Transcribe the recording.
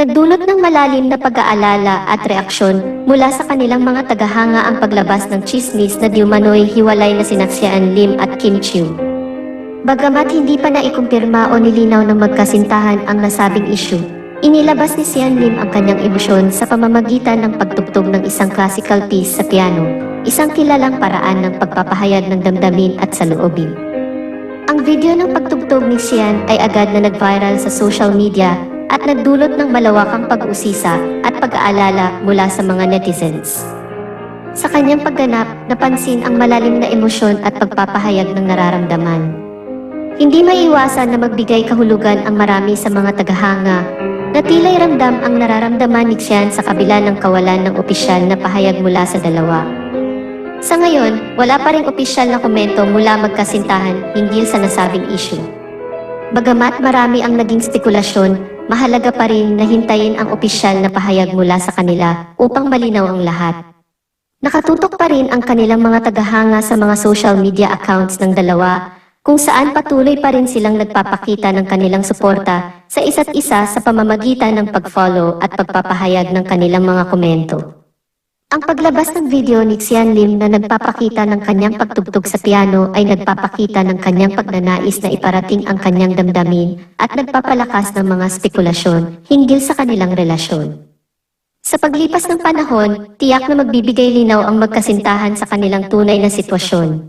Nagdulot ng malalim na pag-aalala at reaksyon mula sa kanilang mga tagahanga ang paglabas ng tsismis na diumano'y hiwalay na sina Sian Lim at Kim Chiu. Bagamat hindi pa naikumpirma o nilinaw ng magkasintahan ang nasabing issue, inilabas ni Sian Lim ang kanyang emosyon sa pamamagitan ng pagtugtog ng isang classical piece sa piano, isang kilalang paraan ng pagpapahayag ng damdamin at saloobin. Ang video ng pagtugtog ni Sian ay agad na nag-viral sa social media at nagdulot ng malawakang pag-uusisa at pag-aalala mula sa mga netizens. Sa kanyang pagganap, napansin ang malalim na emosyon at pagpapahayag ng nararamdaman. Hindi maiiwasan na magbigay kahulugan ang marami sa mga tagahanga na tila'y ramdam ang nararamdaman ni Sian sa kabila ng kawalan ng opisyal na pahayag mula sa dalawa. Sa ngayon, wala pa ring opisyal na komento mula magkasintahan hinggil sa nasabing issue. Bagamat marami ang naging spekulasyon, mahalaga pa rin na hintayin ang opisyal na pahayag mula sa kanila upang malinaw ang lahat. Nakatutok pa rin ang kanilang mga tagahanga sa mga social media accounts ng dalawa, kung saan patuloy pa rin silang nagpapakita ng kanilang suporta sa isa't isa sa pamamagitan ng pag-follow at pagpapahayag ng kanilang mga komento. Ang paglabas ng video ni Sian Lim na nagpapakita ng kanyang pagtugtog sa piano ay nagpapakita ng kanyang pagnanais na iparating ang kanyang damdamin at nagpapalakas ng mga spekulasyon hinggil sa kanilang relasyon. Sa paglipas ng panahon, tiyak na magbibigay linaw ang magkasintahan sa kanilang tunay na sitwasyon.